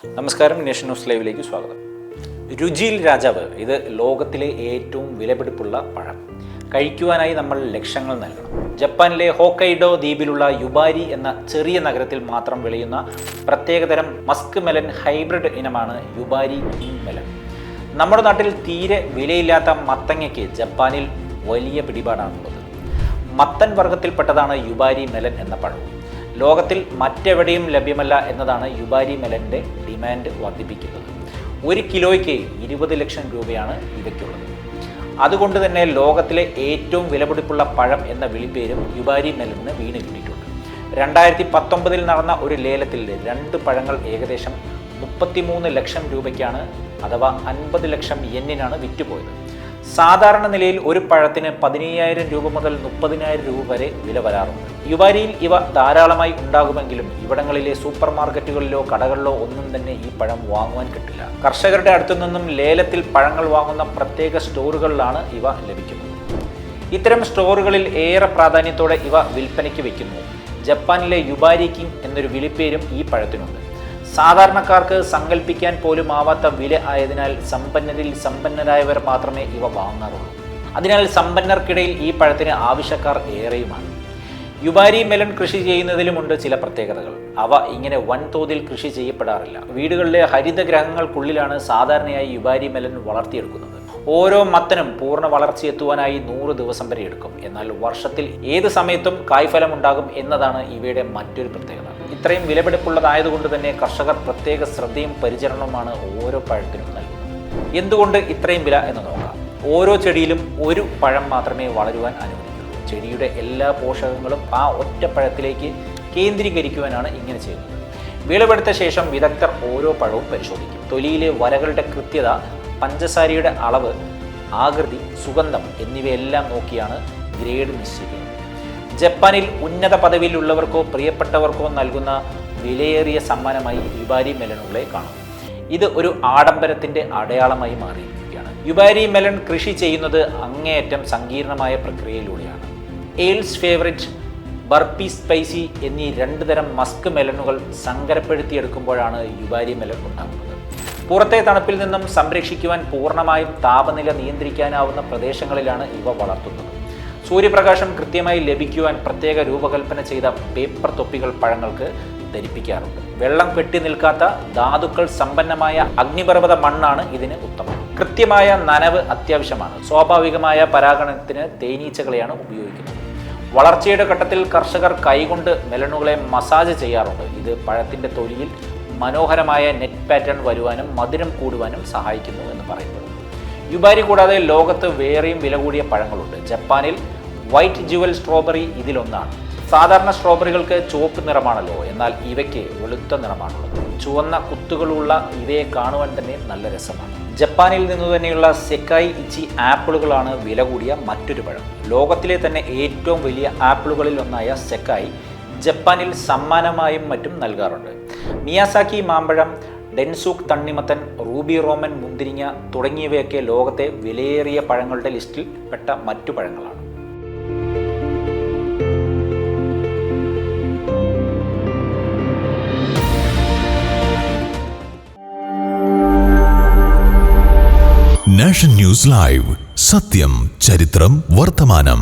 നമസ്കാരം, nation news ലൈവിലേക്ക് സ്വാഗതം. രുചിയിൽ രാജാവ്, ഇത് ലോകത്തിലെ ഏറ്റവും വിലപിടിപ്പുള്ള പഴം. കഴിക്കുവാനായി നമ്മൾ ലക്ഷങ്ങൾ നൽകണം. ജപ്പാനിലെ ഹോക്കൈഡോ ദ്വീപിലുള്ള യുബാരി എന്ന ചെറിയ നഗരത്തിൽ മാത്രം വിളയുന്ന പ്രത്യേകതരം മസ്ക് മെലൻ ഹൈബ്രിഡ് ഇനമാണ് യുബാരി കിങ് മെലൻ. നമ്മുടെ നാട്ടിൽ തീരെ വിലയില്ലാത്ത മത്തങ്ങയ്ക്ക് ജപ്പാനിൽ വലിയ പിടിപാടാണുള്ളത്. മത്തൻ വർഗത്തിൽപ്പെട്ടതാണ് യുബാരി മെലൻ എന്ന പഴം. ലോകത്തിൽ മറ്റെവിടെയും ലഭ്യമല്ല എന്നതാണ് യുബാരി മെലൻ്റെ ഡിമാൻഡ് വർദ്ധിപ്പിക്കുന്നത്. 1 കിലോയ്ക്ക് 20 ലക്ഷം രൂപയാണ് ഇവയ്ക്കുള്ളത്. അതുകൊണ്ട് തന്നെ ലോകത്തിലെ ഏറ്റവും വിലപിടിപ്പുള്ള പഴം എന്ന വിളിപ്പേരും യുബാരി മെലന് വീണ് കിട്ടിയിട്ടുണ്ട്. 2019 നടന്ന ഒരു ലേലത്തിൽ 2 പഴങ്ങൾ ഏകദേശം 33 ലക്ഷം രൂപയ്ക്കാണ്, അഥവാ 50 ലക്ഷം യെന്നിനാണ് വിറ്റുപോയത്. സാധാരണ നിലയിൽ ഒരു പഴത്തിന് 15,000 രൂപ മുതൽ 30,000 രൂപ വരെ വില വരാറുണ്ട്. യുബാരിയിൽ ഇവ ധാരാളമായി ഉണ്ടാകുമെങ്കിലും ഇവിടങ്ങളിലെ സൂപ്പർ മാർക്കറ്റുകളിലോ കടകളിലോ ഒന്നും തന്നെ ഈ പഴം വാങ്ങുവാൻ കിട്ടില്ല. കർഷകരുടെ അടുത്തു നിന്നും ലേലത്തിൽ പഴങ്ങൾ വാങ്ങുന്ന പ്രത്യേക സ്റ്റോറുകളിലാണ് ഇവ ലഭിക്കുന്നത്. ഇത്തരം സ്റ്റോറുകളിൽ ഏറെ പ്രാധാന്യത്തോടെ ഇവ വിൽപ്പനയ്ക്ക് വയ്ക്കുന്നു. ജപ്പാനിലെ യുബാരി കിങ് എന്നൊരു വിളിപ്പേരും ഈ പഴത്തിനുണ്ട്. സാധാരണക്കാർക്ക് സങ്കല്പിക്കാൻ പോലും ആവാത്ത വില ആയതിനാൽ സമ്പന്നരിൽ സമ്പന്നരായവർ മാത്രമേ ഇവ വാങ്ങാറുള്ളൂ. അതിനാൽ സമ്പന്നർക്കിടയിൽ ഈ പഴത്തിന് ആവശ്യക്കാർ ഏറെയുമാണ്. യുബാരി മെലൻ കൃഷി ചെയ്യുന്നതിലുമുണ്ട് ചില പ്രത്യേകതകൾ. അവ ഇങ്ങനെ വൻതോതിൽ കൃഷി ചെയ്യപ്പെടാറില്ല. വീടുകളിലെ ഹരിതഗ്രഹങ്ങൾക്കുള്ളിലാണ് സാധാരണയായി യുബാരി മെലൻ വളർത്തിയെടുക്കുന്നത്. ഓരോ മത്തനും പൂർണ്ണ വളർച്ചയെത്തുവാനായി 100 ദിവസം വരെ എടുക്കും. എന്നാൽ വർഷത്തിൽ ഏത് സമയത്തും കായ്ഫലം ഉണ്ടാകും എന്നതാണ് ഇവയുടെ മറ്റൊരു പ്രത്യേകത. ഇത്രയും വിലപിടിപ്പുള്ളതായതുകൊണ്ട് തന്നെ കർഷകർ പ്രത്യേക ശ്രദ്ധയും പരിചരണവുമാണ് ഓരോ പഴത്തിനും നൽകുന്നത്. എന്തുകൊണ്ട് ഇത്രയും വില എന്ന് നോക്കാം. ഓരോ ചെടിയിലും ഒരു പഴം മാത്രമേ വളരുവാൻ അനുവദിക്കുള്ളൂ. ചെടിയുടെ എല്ലാ പോഷകങ്ങളും ആ ഒറ്റ പഴത്തിലേക്ക് കേന്ദ്രീകരിക്കുവാനാണ് ഇങ്ങനെ ചെയ്യുന്നത്. വിളവെടുത്ത ശേഷം വിദഗ്ധർ ഓരോ പഴവും പരിശോധിക്കും. തൊലിയിലെ വരകളുടെ കൃത്യത, പഞ്ചസാരയുടെ അളവ്, ആകൃതി, സുഗന്ധം എന്നിവയെല്ലാം നോക്കിയാണ് ഗ്രേഡ് നിശ്ചയിക്കുന്നത്. ജപ്പാനിൽ ഉന്നത പദവിയിലുള്ളവർക്കോ പ്രിയപ്പെട്ടവർക്കോ നൽകുന്ന വിലയേറിയ സമ്മാനമായി യുബാരി മെലനുകളെ കാണും. ഇത് ഒരു ആഡംബരത്തിൻ്റെ അടയാളമായി മാറിയിരിക്കുകയാണ്. യുബാരി മെലൻ കൃഷി ചെയ്യുന്നത് അങ്ങേയറ്റം സങ്കീർണമായ പ്രക്രിയയിലൂടെയാണ്. എയിൽസ് ഫേവറിറ്റ്, ബർപ്പി സ്പൈസി എന്നീ 2 തരം മസ്ക് മെലനുകൾ സങ്കരപ്പെടുത്തിയെടുക്കുമ്പോഴാണ് യുബാരി മെലൻ ഉണ്ടാകുന്നത്. പുറത്തെ തണുപ്പിൽ നിന്നും സംരക്ഷിക്കുവാൻ പൂർണ്ണമായും താപനില നിയന്ത്രിക്കാനാവുന്ന പ്രദേശങ്ങളിലാണ് ഇവ വളർത്തുന്നത്. സൂര്യപ്രകാശം കൃത്യമായി ലഭിക്കുവാൻ പ്രത്യേക രൂപകൽപ്പന ചെയ്ത പേപ്പർ തൊപ്പികൾ പഴങ്ങൾക്ക് ധരിപ്പിക്കാറുണ്ട്. വെള്ളം കെട്ടി നിൽക്കാത്ത ധാതുക്കൾ സമ്പന്നമായ അഗ്നിപർവ്വത മണ്ണാണ് ഇതിന് ഉത്തമം. കൃത്യമായ നനവ് അത്യാവശ്യമാണ്. സ്വാഭാവികമായ പരാഗണത്തിന് തേനീച്ചകളെയാണ് ഉപയോഗിക്കുന്നത്. വളർച്ചയുടെ ഘട്ടത്തിൽ കർഷകർ കൈകൊണ്ട് മെലനുകളെ മസാജ് ചെയ്യാറുണ്ട്. ഇത് പഴത്തിൻ്റെ തൊലിയിൽ മനോഹരമായ നെറ്റ് പാറ്റേൺ വരുവാനും മധുരം കൂടുവാനും സഹായിക്കുന്നു എന്ന് പറയുന്നത്. യുബാരി കൂടാതെ ലോകത്ത് വേറെയും വില കൂടിയ പഴങ്ങളുണ്ട്. ജപ്പാനിൽ വൈറ്റ് ജുവൽ സ്ട്രോബെറി ഇതിലൊന്നാണ്. സാധാരണ സ്ട്രോബെറികൾക്ക് ചുവപ്പ് നിറമാണല്ലോ, എന്നാൽ ഇവയ്ക്ക് വെളുത്ത നിറമാണുള്ളത്. ചുവന്ന കുത്തുകളുള്ള ഇവയെ കാണുവാൻ തന്നെ നല്ല രസമാണ്. ജപ്പാനിൽ നിന്നു തന്നെയുള്ള സെക്കായി ഇച്ചി ആപ്പിളുകളാണ് വില കൂടിയ മറ്റൊരു പഴം. ലോകത്തിലെ തന്നെ ഏറ്റവും വലിയ ആപ്പിളുകളിൽ ഒന്നായ സെക്കായി ജപ്പാനിൽ സമ്മാനമായും മറ്റും നൽകാറുണ്ട്. മിയാസാക്കി മാമ്പഴം, ഡെൻസൂക്ക് തണ്ണിമത്തൻ, റൂബി റോമൻ മുന്തിരിങ്ങ തുടങ്ങിയവയൊക്കെ ലോകത്തെ വിലയേറിയ പഴങ്ങളുടെ ലിസ്റ്റിൽ പെട്ട മറ്റു പഴങ്ങളാണ്. നാഷൻ ന്യൂസ് ലൈവ്, സത്യം, ചരിത്രം, വർത്തമാനം.